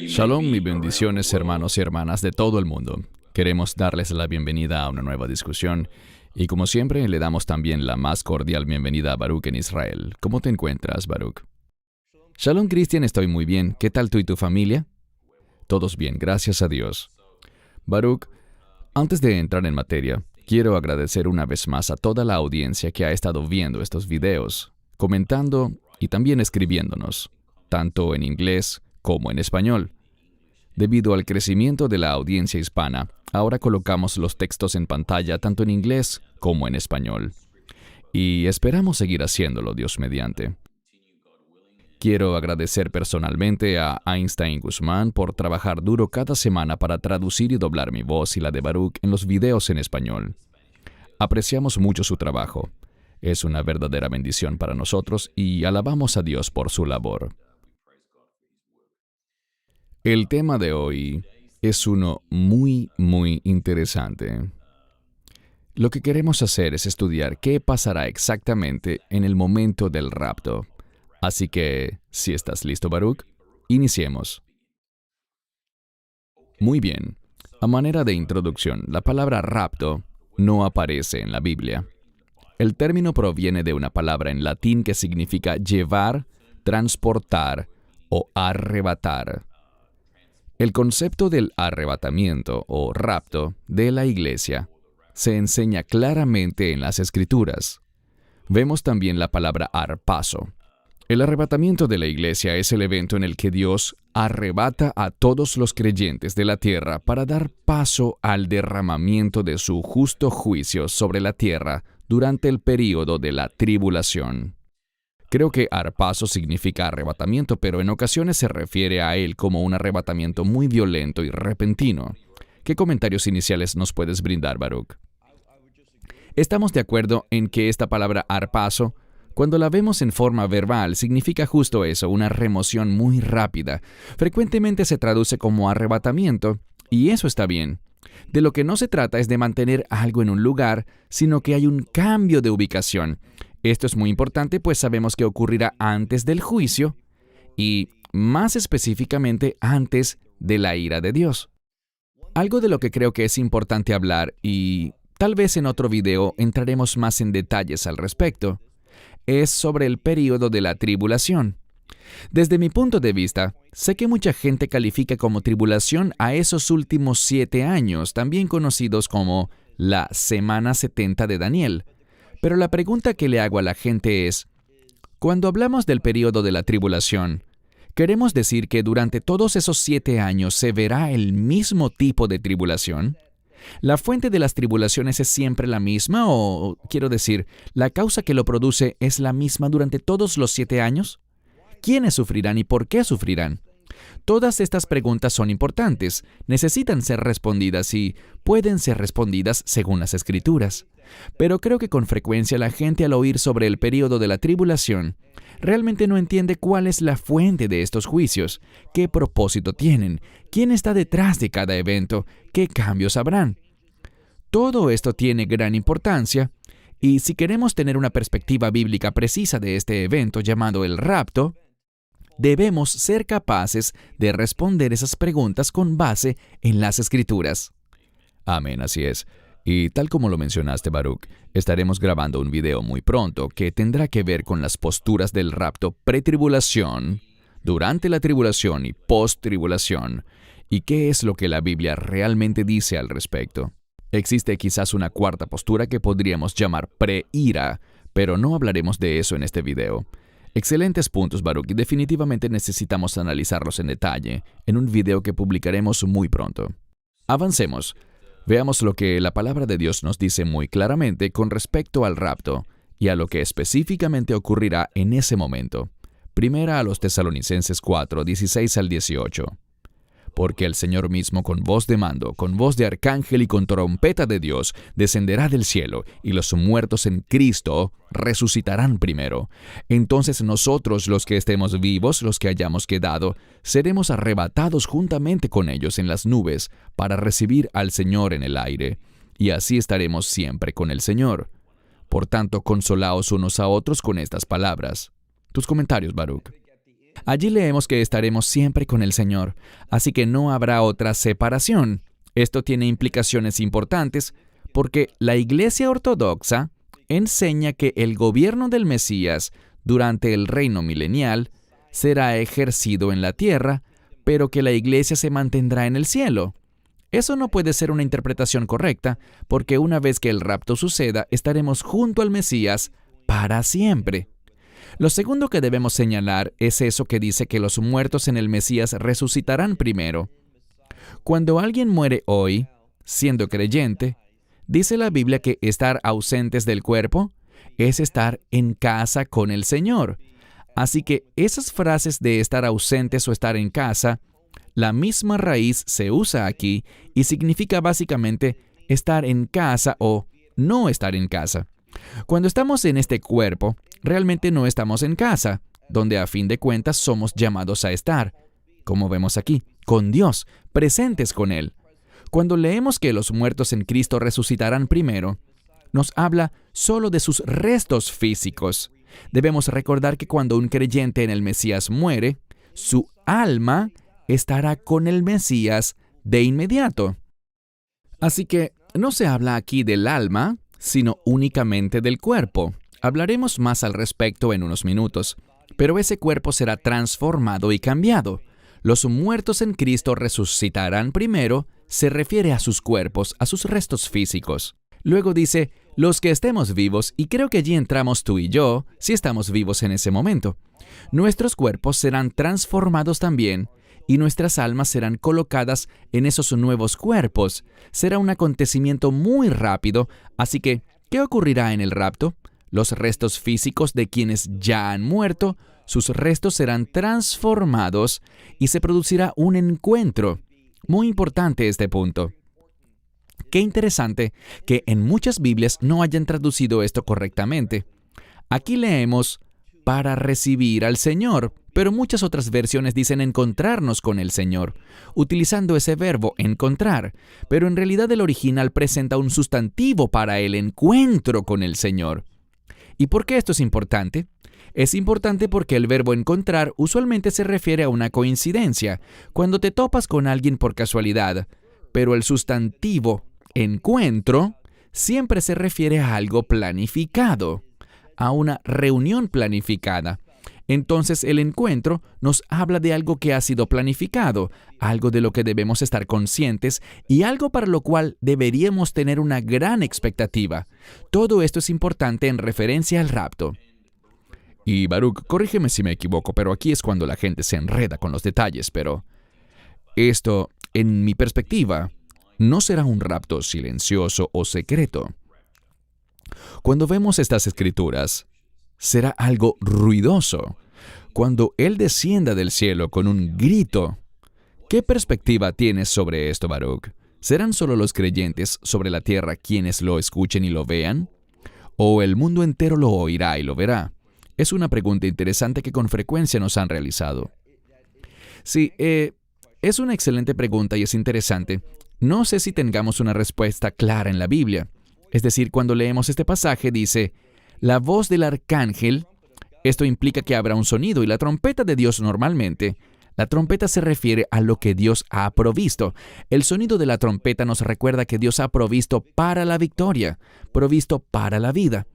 Shalom y bendiciones, hermanos y hermanas de todo el mundo. Queremos darles la bienvenida a una nueva discusión y, como siempre, le damos también la más cordial bienvenida a Baruch en Israel. ¿Cómo te encuentras, Baruch? Shalom, Cristian, estoy muy bien. ¿Qué tal tú y tu familia? Todos bien, gracias a Dios. Baruch, antes de entrar en materia, quiero agradecer una vez más a toda la audiencia que ha estado viendo estos videos, comentando y también escribiéndonos, tanto en inglés como en español. Debido al crecimiento de la audiencia hispana, ahora colocamos los textos en pantalla tanto en inglés como en español. Y esperamos seguir haciéndolo, Dios mediante. Quiero agradecer personalmente a Einstein Guzmán por trabajar duro cada semana para traducir y doblar mi voz y la de Baruch en los videos en español. Apreciamos mucho su trabajo. Es una verdadera bendición para nosotros y alabamos a Dios por su labor. El tema de hoy es uno muy interesante. Lo que queremos hacer es estudiar qué pasará exactamente en el momento del rapto. Así que, si estás listo, Baruch, iniciemos. Muy bien. A manera de introducción, la palabra rapto no aparece en la Biblia. El término proviene de una palabra en latín que significa llevar, transportar o arrebatar. El concepto del arrebatamiento o rapto de la iglesia se enseña claramente en las Escrituras. Vemos también la palabra arpazo. El arrebatamiento de la iglesia es el evento en el que Dios arrebata a todos los creyentes de la tierra para dar paso al derramamiento de su justo juicio sobre la tierra durante el período de la tribulación. Creo que arpazo significa arrebatamiento, pero en ocasiones se refiere a él como un arrebatamiento muy violento y repentino. ¿Qué comentarios iniciales nos puedes brindar, Baruch? Estamos de acuerdo en que esta palabra arpazo, cuando la vemos en forma verbal, significa justo eso, una remoción muy rápida. Frecuentemente se traduce como arrebatamiento, y eso está bien. De lo que no se trata es de mantener algo en un lugar, sino que hay un cambio de ubicación. Esto es muy importante, pues sabemos que ocurrirá antes del juicio y, más específicamente, antes de la ira de Dios. Algo de lo que creo que es importante hablar, y tal vez en otro video entraremos más en detalles al respecto, es sobre el período de la tribulación. Desde mi punto de vista, sé que mucha gente califica como tribulación a esos últimos 7 años, también conocidos como la Semana 70 de Daniel. Pero la pregunta que le hago a la gente es, cuando hablamos del período de la tribulación, ¿queremos decir que durante todos esos 7 años se verá el mismo tipo de tribulación? ¿La fuente de las tribulaciones es siempre la misma o, quiero decir, la causa que lo produce es la misma durante todos los 7 años? ¿Quiénes sufrirán y por qué sufrirán? Todas estas preguntas son importantes, necesitan ser respondidas y pueden ser respondidas según las Escrituras. Pero creo que con frecuencia la gente al oír sobre el período de la tribulación realmente no entiende cuál es la fuente de estos juicios, qué propósito tienen, quién está detrás de cada evento, qué cambios habrán. Todo esto tiene gran importancia y si queremos tener una perspectiva bíblica precisa de este evento llamado el rapto, debemos ser capaces de responder esas preguntas con base en las Escrituras. Amén, así es. Y tal como lo mencionaste, Baruch, estaremos grabando un video muy pronto que tendrá que ver con las posturas del rapto pretribulación, durante la tribulación y post-tribulación, y qué es lo que la Biblia realmente dice al respecto. Existe quizás una cuarta postura que podríamos llamar pre-ira, pero no hablaremos de eso en este video. Excelentes puntos, Baruch, y definitivamente necesitamos analizarlos en detalle en un video que publicaremos muy pronto. Avancemos. Veamos lo que la palabra de Dios nos dice muy claramente con respecto al rapto y a lo que específicamente ocurrirá en ese momento. Primera a los Tesalonicenses 4, 16 al 18. Porque el Señor mismo con voz de mando, con voz de arcángel y con trompeta de Dios, descenderá del cielo, y los muertos en Cristo resucitarán primero. Entonces nosotros, los que estemos vivos, los que hayamos quedado, seremos arrebatados juntamente con ellos en las nubes, para recibir al Señor en el aire, y así estaremos siempre con el Señor. Por tanto, consolaos unos a otros con estas palabras. Tus comentarios, Baruch. Allí leemos que estaremos siempre con el Señor, así que no habrá otra separación. Esto tiene implicaciones importantes porque la Iglesia Ortodoxa enseña que el gobierno del Mesías durante el reino milenial será ejercido en la tierra, pero que la Iglesia se mantendrá en el cielo. Eso no puede ser una interpretación correcta, porque una vez que el rapto suceda, estaremos junto al Mesías para siempre. Lo segundo que debemos señalar es eso que dice que los muertos en el Mesías resucitarán primero. Cuando alguien muere hoy, siendo creyente, dice la Biblia que estar ausentes del cuerpo es estar en casa con el Señor. Así que esas frases de estar ausentes o estar en casa, la misma raíz se usa aquí y significa básicamente estar en casa o no estar en casa. Cuando estamos en este cuerpo, realmente no estamos en casa, donde a fin de cuentas somos llamados a estar, como vemos aquí, con Dios, presentes con Él. Cuando leemos que los muertos en Cristo resucitarán primero, nos habla solo de sus restos físicos. Debemos recordar que cuando un creyente en el Mesías muere, su alma estará con el Mesías de inmediato. Así que no se habla aquí del alma, sino únicamente del cuerpo. Hablaremos más al respecto en unos minutos, pero ese cuerpo será transformado y cambiado. Los muertos en Cristo resucitarán primero, se refiere a sus cuerpos, a sus restos físicos. Luego dice, los que estemos vivos, y creo que allí entramos tú y yo, si estamos vivos en ese momento. Nuestros cuerpos serán transformados también, y nuestras almas serán colocadas en esos nuevos cuerpos. Será un acontecimiento muy rápido, así que, ¿qué ocurrirá en el rapto? Los restos físicos de quienes ya han muerto, sus restos serán transformados y se producirá un encuentro. Muy importante este punto. Qué interesante que en muchas Biblias no hayan traducido esto correctamente. Aquí leemos para recibir al Señor, pero muchas otras versiones dicen encontrarnos con el Señor, utilizando ese verbo encontrar, pero en realidad el original presenta un sustantivo para el encuentro con el Señor. ¿Y por qué esto es importante? Es importante porque el verbo encontrar usualmente se refiere a una coincidencia, cuando te topas con alguien por casualidad, pero el sustantivo encuentro siempre se refiere a algo planificado, a una reunión planificada. Entonces el encuentro nos habla de algo que ha sido planificado, algo de lo que debemos estar conscientes y algo para lo cual deberíamos tener una gran expectativa. Todo esto es importante en referencia al rapto. Y Baruch, corrígeme si me equivoco, pero aquí es cuando la gente se enreda con los detalles, pero esto, en mi perspectiva, no será un rapto silencioso o secreto. Cuando vemos estas escrituras, será algo ruidoso. Cuando Él descienda del cielo con un grito. ¿Qué perspectiva tienes sobre esto, Baruch? ¿Serán solo los creyentes sobre la tierra quienes lo escuchen y lo vean? ¿O el mundo entero lo oirá y lo verá? Es una pregunta interesante que con frecuencia nos han realizado. Sí, es una excelente pregunta y es interesante. No sé si tengamos una respuesta clara en la Biblia. Es decir, cuando leemos este pasaje dice, la voz del arcángel, esto implica que habrá un sonido y la trompeta de Dios normalmente. La trompeta se refiere a lo que Dios ha provisto. El sonido de la trompeta nos recuerda que Dios ha provisto para la victoria, provisto para la vida.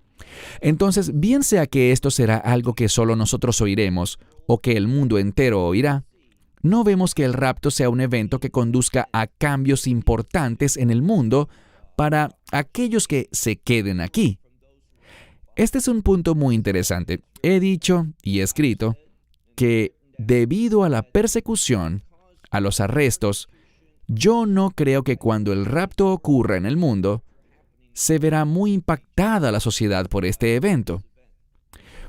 Entonces, bien sea que esto será algo que solo nosotros oiremos o que el mundo entero oirá, no vemos que el rapto sea un evento que conduzca a cambios importantes en el mundo para aquellos que se queden aquí. Este es un punto muy interesante. He dicho y escrito que debido a la persecución, a los arrestos, yo no creo que cuando el rapto ocurra en el mundo, se verá muy impactada la sociedad por este evento.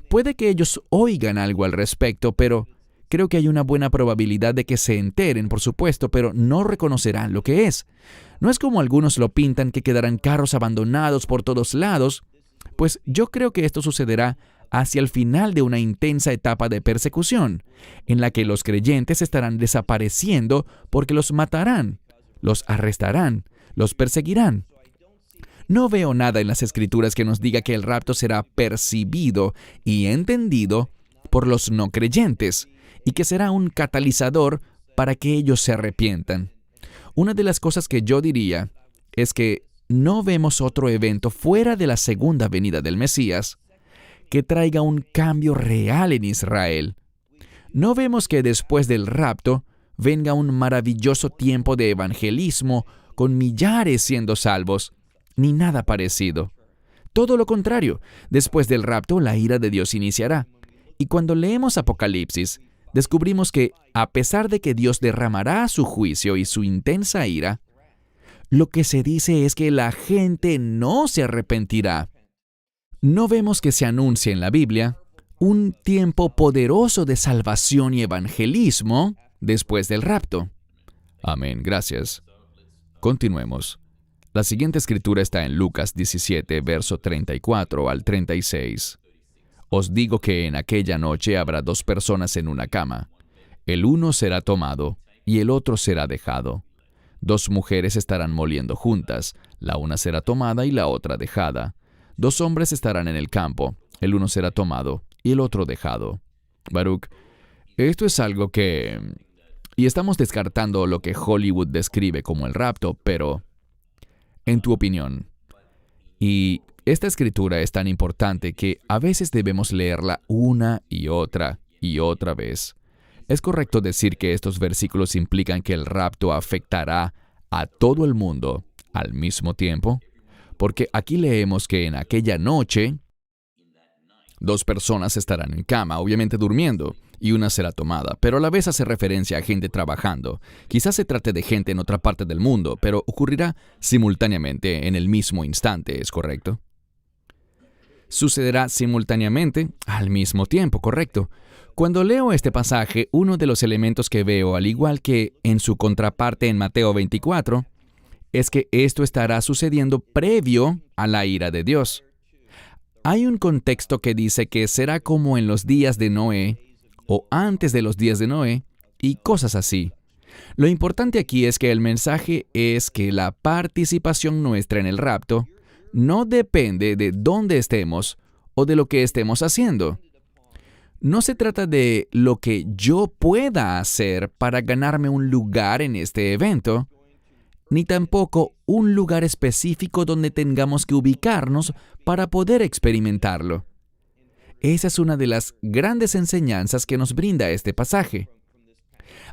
Puede que ellos oigan algo al respecto, pero creo que hay una buena probabilidad de que se enteren, por supuesto, pero no reconocerán lo que es. No es como algunos lo pintan, que quedarán carros abandonados por todos lados, pues yo creo que esto sucederá hacia el final de una intensa etapa de persecución, en la que los creyentes estarán desapareciendo porque los matarán, los arrestarán, los perseguirán. No veo nada en las Escrituras que nos diga que el rapto será percibido y entendido por los no creyentes, y que será un catalizador para que ellos se arrepientan. Una de las cosas que yo diría es que no vemos otro evento fuera de la segunda venida del Mesías que traiga un cambio real en Israel. No vemos que después del rapto venga un maravilloso tiempo de evangelismo con millares siendo salvos, ni nada parecido. Todo lo contrario, después del rapto la ira de Dios iniciará. Y cuando leemos Apocalipsis, descubrimos que, a pesar de que Dios derramará su juicio y su intensa ira, lo que se dice es que la gente no se arrepentirá. No vemos que se anuncie en la Biblia un tiempo poderoso de salvación y evangelismo después del rapto. Amén, gracias. Continuemos. La siguiente escritura está en Lucas 17, verso 34 al 36. Os digo que en aquella noche habrá 2 personas en una cama. El uno será tomado y el otro será dejado. 2 mujeres estarán moliendo juntas, la una será tomada y la otra dejada. 2 hombres estarán en el campo, el uno será tomado y el otro dejado. Baruch, esto es algo que... Y estamos descartando lo que Hollywood describe como el rapto, pero... En tu opinión, y esta escritura es tan importante que a veces debemos leerla una y otra vez. ¿Es correcto decir que estos versículos implican que el rapto afectará a todo el mundo al mismo tiempo? Porque aquí leemos que en aquella noche 2 personas estarán en cama, obviamente durmiendo, y una será tomada, pero a la vez hace referencia a gente trabajando. Quizás se trate de gente en otra parte del mundo, pero ocurrirá simultáneamente en el mismo instante, ¿es correcto? Sucederá simultáneamente al mismo tiempo, ¿correcto? Cuando leo este pasaje, uno de los elementos que veo, al igual que en su contraparte en Mateo 24, es que esto estará sucediendo previo a la ira de Dios. Hay un contexto que dice que será como en los días de Noé, o antes de los días de Noé, y cosas así. Lo importante aquí es que el mensaje es que la participación nuestra en el rapto no depende de dónde estemos o de lo que estemos haciendo. No se trata de lo que yo pueda hacer para ganarme un lugar en este evento, ni tampoco un lugar específico donde tengamos que ubicarnos para poder experimentarlo. Esa es una de las grandes enseñanzas que nos brinda este pasaje.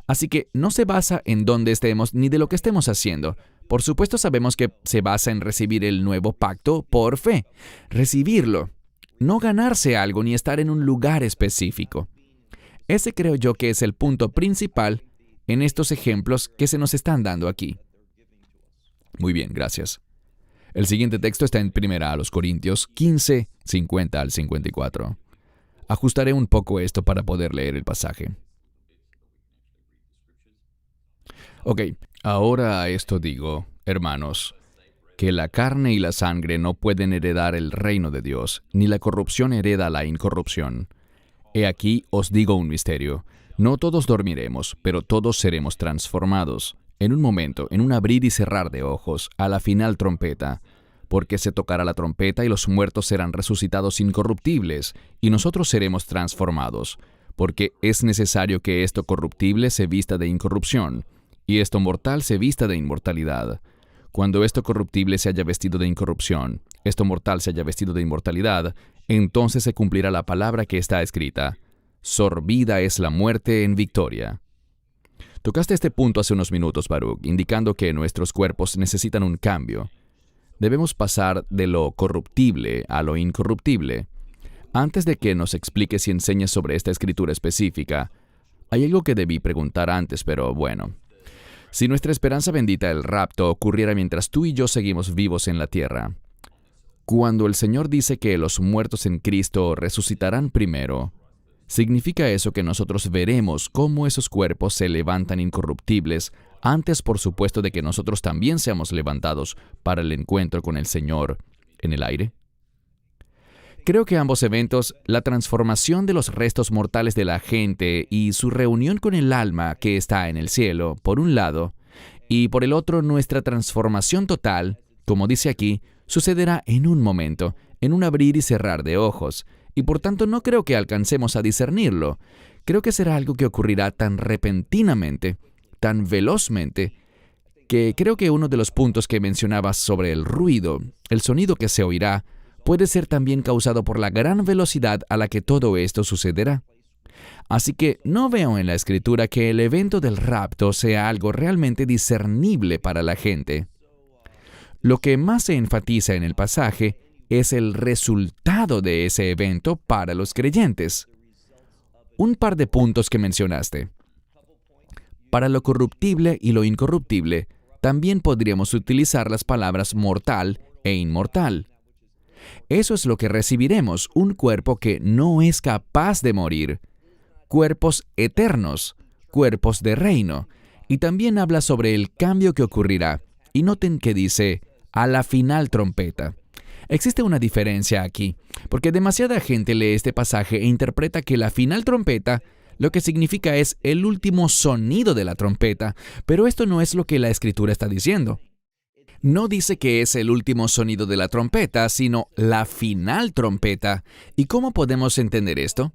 Así que no se basa en dónde estemos ni de lo que estemos haciendo. Por supuesto sabemos que se basa en recibir el nuevo pacto por fe. Recibirlo. No ganarse algo ni estar en un lugar específico. Ese creo yo que es el punto principal en estos ejemplos que se nos están dando aquí. Muy bien, gracias. El siguiente texto está en 1 Corintios 15, 50 al 54. Ajustaré un poco esto para poder leer el pasaje. Ok, ahora a esto digo, hermanos, que la carne y la sangre no pueden heredar el reino de Dios, ni la corrupción hereda la incorrupción. He aquí os digo un misterio. No todos dormiremos, pero todos seremos transformados. En un momento, en un abrir y cerrar de ojos, a la final trompeta, porque se tocará la trompeta y los muertos serán resucitados incorruptibles, y nosotros seremos transformados, porque es necesario que esto corruptible se vista de incorrupción, y esto mortal se vista de inmortalidad. Cuando esto corruptible se haya vestido de incorrupción, esto mortal se haya vestido de inmortalidad, entonces se cumplirá la palabra que está escrita: sorbida es la muerte en victoria. Tocaste este punto hace unos minutos, Baruch, indicando que nuestros cuerpos necesitan un cambio. Debemos pasar de lo corruptible a lo incorruptible. Antes de que nos expliques y enseñes sobre esta escritura específica, hay algo que debí preguntar antes, pero bueno. Si nuestra esperanza bendita, el rapto, ocurriera mientras tú y yo seguimos vivos en la tierra, cuando el Señor dice que los muertos en Cristo resucitarán primero, ¿significa eso que nosotros veremos cómo esos cuerpos se levantan incorruptibles antes, por supuesto, de que nosotros también seamos levantados para el encuentro con el Señor en el aire? Creo que ambos eventos, la transformación de los restos mortales de la gente y su reunión con el alma que está en el cielo, por un lado, y por el otro nuestra transformación total, como dice aquí, sucederá en un momento, en un abrir y cerrar de ojos, y por tanto no creo que alcancemos a discernirlo. Creo que será algo que ocurrirá tan repentinamente, tan velozmente, que creo que uno de los puntos que mencionabas sobre el ruido, el sonido que se oirá, puede ser también causado por la gran velocidad a la que todo esto sucederá. Así que no veo en la Escritura que el evento del rapto sea algo realmente discernible para la gente. Lo que más se enfatiza en el pasaje es el resultado de ese evento para los creyentes. Un par de puntos que mencionaste. Para lo corruptible y lo incorruptible, también podríamos utilizar las palabras mortal e inmortal. Eso es lo que recibiremos, un cuerpo que no es capaz de morir, cuerpos eternos, cuerpos de reino. Y también habla sobre el cambio que ocurrirá. Y noten que dice, a la final trompeta. Existe una diferencia aquí, porque demasiada gente lee este pasaje e interpreta que la final trompeta lo que significa es el último sonido de la trompeta, pero esto no es lo que la Escritura está diciendo. No dice que es el último sonido de la trompeta, sino la final trompeta. ¿Y cómo podemos entender esto?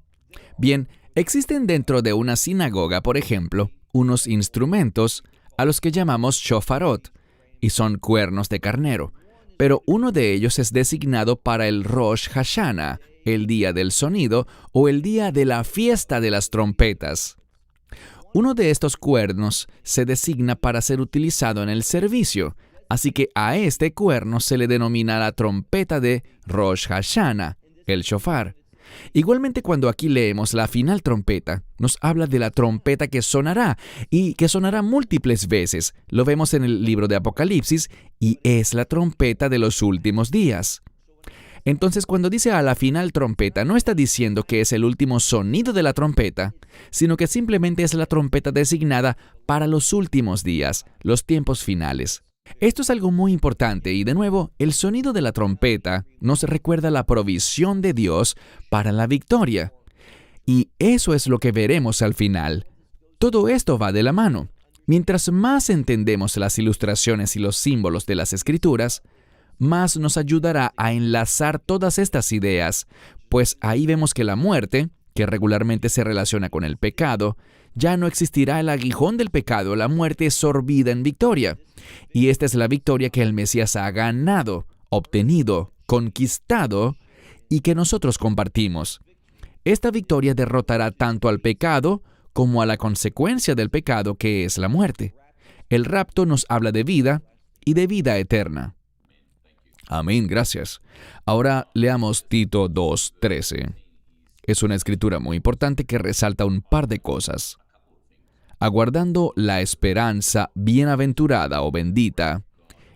Bien, existen dentro de una sinagoga, por ejemplo, unos instrumentos a los que llamamos shofarot, y son cuernos de carnero, pero uno de ellos es designado para el Rosh Hashanah, el día del sonido o el día de la fiesta de las trompetas. Uno de estos cuernos se designa para ser utilizado en el servicio, así que a este cuerno se le denomina la trompeta de Rosh Hashanah, el shofar. Igualmente, cuando aquí leemos la final trompeta, nos habla de la trompeta que sonará y que sonará múltiples veces. Lo vemos en el libro de Apocalipsis y es la trompeta de los últimos días. Entonces, cuando dice a la final trompeta, no está diciendo que es el último sonido de la trompeta, sino que simplemente es la trompeta designada para los últimos días, los tiempos finales. Esto es algo muy importante y, de nuevo, el sonido de la trompeta nos recuerda la provisión de Dios para la victoria. Y eso es lo que veremos al final. Todo esto va de la mano. Mientras más entendemos las ilustraciones y los símbolos de las Escrituras, más nos ayudará a enlazar todas estas ideas, pues ahí vemos que la muerte, que regularmente se relaciona con el pecado, ya no existirá el aguijón del pecado, la muerte es sorbida en victoria. Y esta es la victoria que el Mesías ha ganado, obtenido, conquistado y que nosotros compartimos. Esta victoria derrotará tanto al pecado como a la consecuencia del pecado, que es la muerte. El rapto nos habla de vida y de vida eterna. Amén, gracias. Ahora leamos Tito 2:13. Es una escritura muy importante que resalta un par de cosas. Aguardando la esperanza bienaventurada o bendita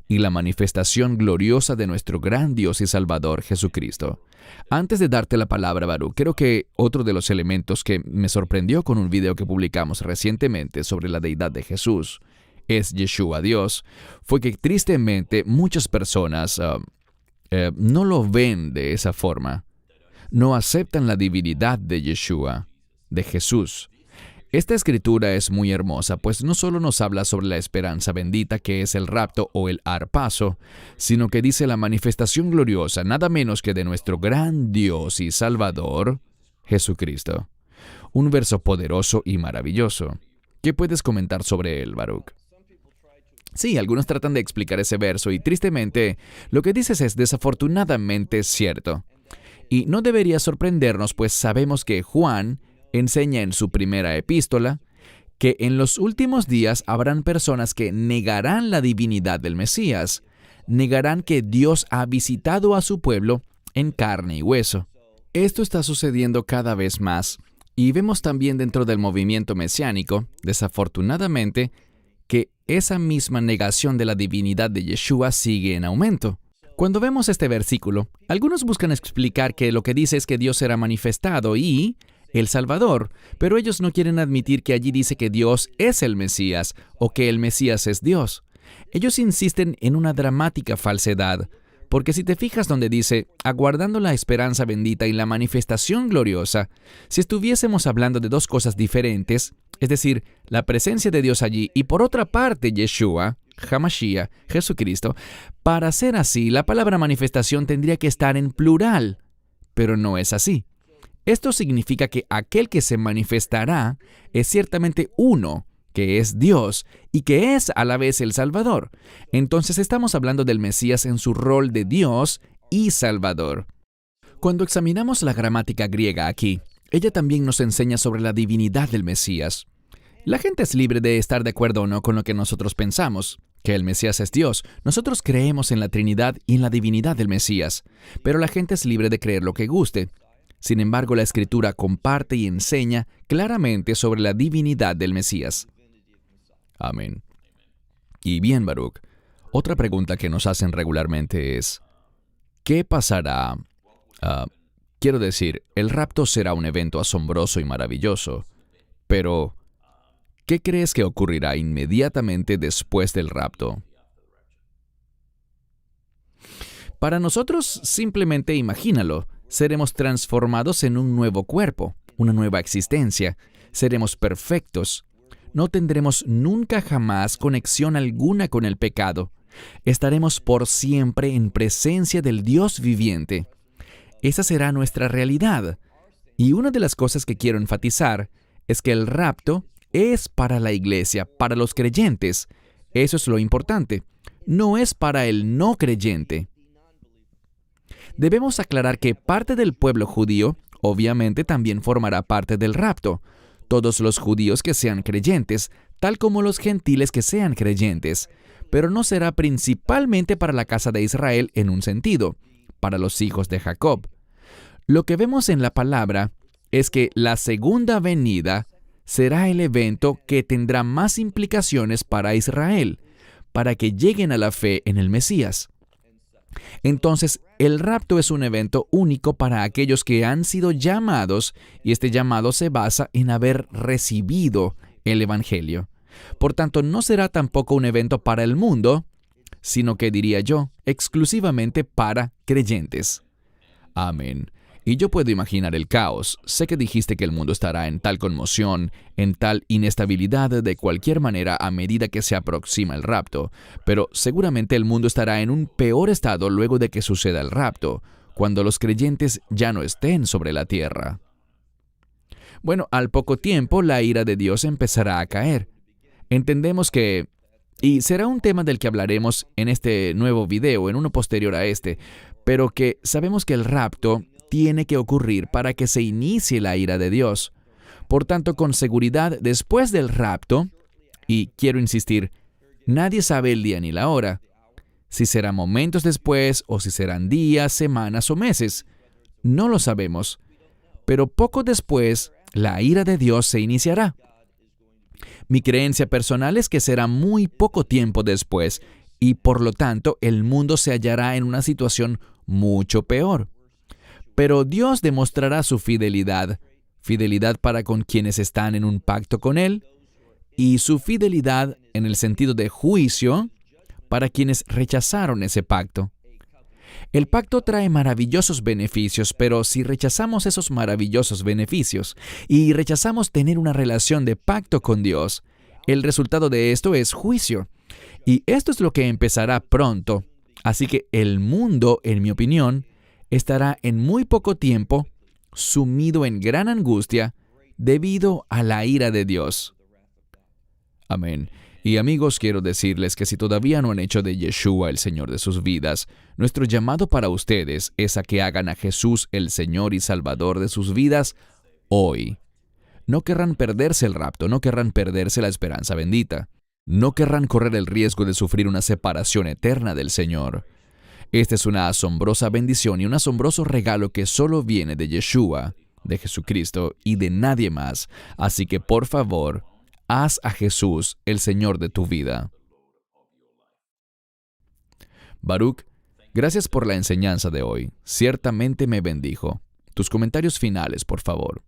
y la manifestación gloriosa de nuestro gran Dios y Salvador Jesucristo. Antes de darte la palabra, Baruch, creo que otro de los elementos que me sorprendió con un video que publicamos recientemente sobre la deidad de Jesús, es Yeshua Dios, fue que tristemente muchas personas no lo ven de esa forma. No aceptan la divinidad de Yeshua, de Jesús. Esta escritura es muy hermosa, pues no solo nos habla sobre la esperanza bendita que es el rapto o el arpazo, sino que dice la manifestación gloriosa nada menos que de nuestro gran Dios y Salvador, Jesucristo. Un verso poderoso y maravilloso. ¿Qué puedes comentar sobre él, Baruch? Sí, algunos tratan de explicar ese verso y tristemente lo que dices es desafortunadamente cierto. Y no debería sorprendernos, pues sabemos que Juan enseña en su primera epístola que en los últimos días habrán personas que negarán la divinidad del Mesías, negarán que Dios ha visitado a su pueblo en carne y hueso. Esto está sucediendo cada vez más, y vemos también dentro del movimiento mesiánico, desafortunadamente, que esa misma negación de la divinidad de Yeshua sigue en aumento. Cuando vemos este versículo, algunos buscan explicar que lo que dice es que Dios será manifestado y el Salvador, pero ellos no quieren admitir que allí dice que Dios es el Mesías o que el Mesías es Dios. Ellos insisten en una dramática falsedad, porque si te fijas donde dice, aguardando la esperanza bendita y la manifestación gloriosa, si estuviésemos hablando de dos cosas diferentes, es decir, la presencia de Dios allí y por otra parte Yeshua, Hamashiach, Jesucristo, para ser así, la palabra manifestación tendría que estar en plural, pero no es así. Esto significa que aquel que se manifestará es ciertamente uno, que es Dios y que es a la vez el Salvador. Entonces estamos hablando del Mesías en su rol de Dios y Salvador. Cuando examinamos la gramática griega aquí, ella también nos enseña sobre la divinidad del Mesías. La gente es libre de estar de acuerdo o no con lo que nosotros pensamos, que el Mesías es Dios. Nosotros creemos en la Trinidad y en la divinidad del Mesías, pero la gente es libre de creer lo que guste. Sin embargo, la Escritura comparte y enseña claramente sobre la divinidad del Mesías. Amén. Y bien, Baruch, otra pregunta que nos hacen regularmente es, ¿qué pasará? Quiero decir, el rapto será un evento asombroso y maravilloso, pero ¿qué crees que ocurrirá inmediatamente después del rapto? Para nosotros, simplemente imagínalo. Seremos transformados en un nuevo cuerpo, una nueva existencia. Seremos perfectos. No tendremos nunca jamás conexión alguna con el pecado. Estaremos por siempre en presencia del Dios viviente. Esa será nuestra realidad. Y una de las cosas que quiero enfatizar es que el rapto es para la iglesia, para los creyentes. Eso es lo importante. No es para el no creyente. Debemos aclarar que parte del pueblo judío, obviamente, también formará parte del rapto. Todos los judíos que sean creyentes, tal como los gentiles que sean creyentes. Pero no será principalmente para la casa de Israel en un sentido, para los hijos de Jacob. Lo que vemos en la palabra es que la segunda venida será el evento que tendrá más implicaciones para Israel, para que lleguen a la fe en el Mesías. Entonces, el rapto es un evento único para aquellos que han sido llamados, y este llamado se basa en haber recibido el Evangelio. Por tanto, no será tampoco un evento para el mundo, sino que, diría yo, exclusivamente para creyentes. Amén. Y yo puedo imaginar el caos. Sé que dijiste que el mundo estará en tal conmoción, en tal inestabilidad de cualquier manera a medida que se aproxima el rapto, pero seguramente el mundo estará en un peor estado luego de que suceda el rapto, cuando los creyentes ya no estén sobre la tierra. Bueno, al poco tiempo la ira de Dios empezará a caer. Entendemos que, y será un tema del que hablaremos en este nuevo video, en uno posterior a este, pero que sabemos que el rapto tiene que ocurrir para que se inicie la ira de Dios. Por tanto, con seguridad, después del rapto, y quiero insistir, nadie sabe el día ni la hora, si será momentos después o si serán días, semanas o meses, no lo sabemos, pero poco después la ira de Dios se iniciará. Mi creencia personal es que será muy poco tiempo después y por lo tanto el mundo se hallará en una situación mucho peor. Pero Dios demostrará su fidelidad para con quienes están en un pacto con Él, y su fidelidad en el sentido de juicio para quienes rechazaron ese pacto. El pacto trae maravillosos beneficios, pero si rechazamos esos maravillosos beneficios y rechazamos tener una relación de pacto con Dios, el resultado de esto es juicio. Y esto es lo que empezará pronto. Así que el mundo, en mi opinión, estará en muy poco tiempo sumido en gran angustia debido a la ira de Dios. Amén. Y amigos, quiero decirles que si todavía no han hecho de Yeshua el Señor de sus vidas, nuestro llamado para ustedes es a que hagan a Jesús el Señor y Salvador de sus vidas hoy. No querrán perderse el rapto, no querrán perderse la esperanza bendita. No querrán correr el riesgo de sufrir una separación eterna del Señor. Esta es una asombrosa bendición y un asombroso regalo que solo viene de Yeshua, de Jesucristo y de nadie más. Así que, por favor, haz a Jesús el Señor de tu vida. Baruch, gracias por la enseñanza de hoy. Ciertamente me bendijo. Tus comentarios finales, por favor.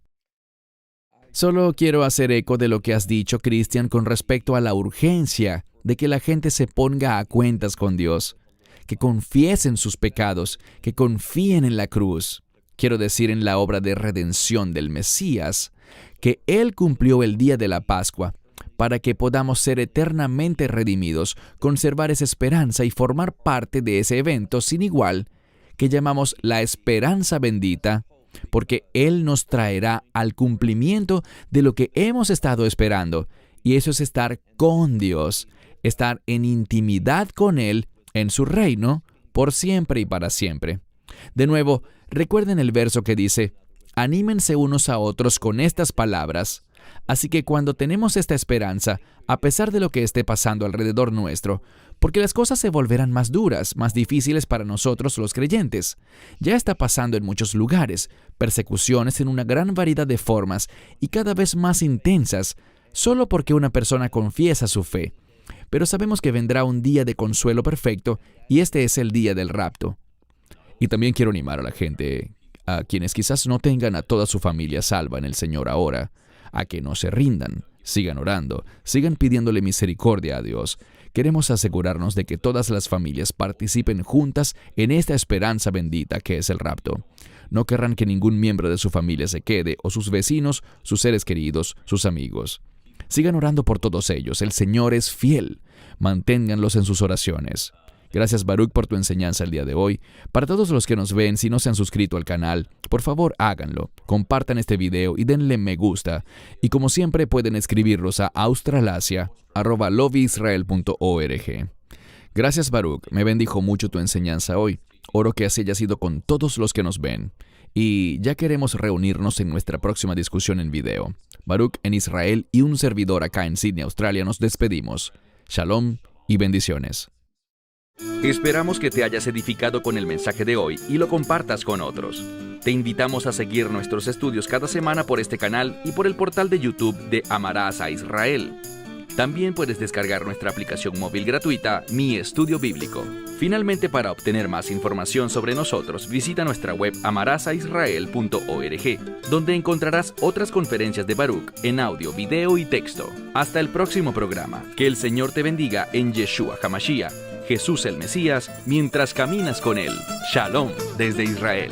Solo quiero hacer eco de lo que has dicho, Cristian, con respecto a la urgencia de que la gente se ponga a cuentas con Dios, que confiesen sus pecados, que confíen en la cruz, quiero decir en la obra de redención del Mesías, que Él cumplió el día de la Pascua, para que podamos ser eternamente redimidos, conservar esa esperanza y formar parte de ese evento sin igual, que llamamos la esperanza bendita, porque Él nos traerá al cumplimiento de lo que hemos estado esperando. Y eso es estar con Dios, estar en intimidad con Él, en su reino, por siempre y para siempre. De nuevo, recuerden el verso que dice, anímense unos a otros con estas palabras. Así que cuando tenemos esta esperanza, a pesar de lo que esté pasando alrededor nuestro, porque las cosas se volverán más duras, más difíciles para nosotros los creyentes. Ya está pasando en muchos lugares, persecuciones en una gran variedad de formas y cada vez más intensas, solo porque una persona confiesa su fe. Pero sabemos que vendrá un día de consuelo perfecto y este es el día del rapto. Y también quiero animar a la gente, a quienes quizás no tengan a toda su familia salva en el Señor ahora, a que no se rindan, sigan orando, sigan pidiéndole misericordia a Dios. Queremos asegurarnos de que todas las familias participen juntas en esta esperanza bendita que es el rapto. No querrán que ningún miembro de su familia se quede, o sus vecinos, sus seres queridos, sus amigos. Sigan orando por todos ellos, el Señor es fiel. Manténganlos en sus oraciones. Gracias, Baruch, por tu enseñanza el día de hoy. Para todos los que nos ven, si no se han suscrito al canal, por favor háganlo. Compartan este video y denle me gusta. Y como siempre pueden escribirlos a australasia@loveisrael.org. Gracias, Baruch. Me bendijo mucho tu enseñanza hoy. Oro que así haya sido con todos los que nos ven. Y ya queremos reunirnos en nuestra próxima discusión en video. Baruch en Israel y un servidor acá en Sydney, Australia, nos despedimos. Shalom y bendiciones. Esperamos que te hayas edificado con el mensaje de hoy y lo compartas con otros. Te invitamos a seguir nuestros estudios cada semana por este canal y por el portal de YouTube de Amarás a Israel. También puedes descargar nuestra aplicación móvil gratuita, Mi Estudio Bíblico. Finalmente, para obtener más información sobre nosotros, visita nuestra web amarasaisrael.org, donde encontrarás otras conferencias de Baruch en audio, video y texto. Hasta el próximo programa. Que el Señor te bendiga en Yeshua HaMashiach, Jesús el Mesías, mientras caminas con Él. Shalom desde Israel.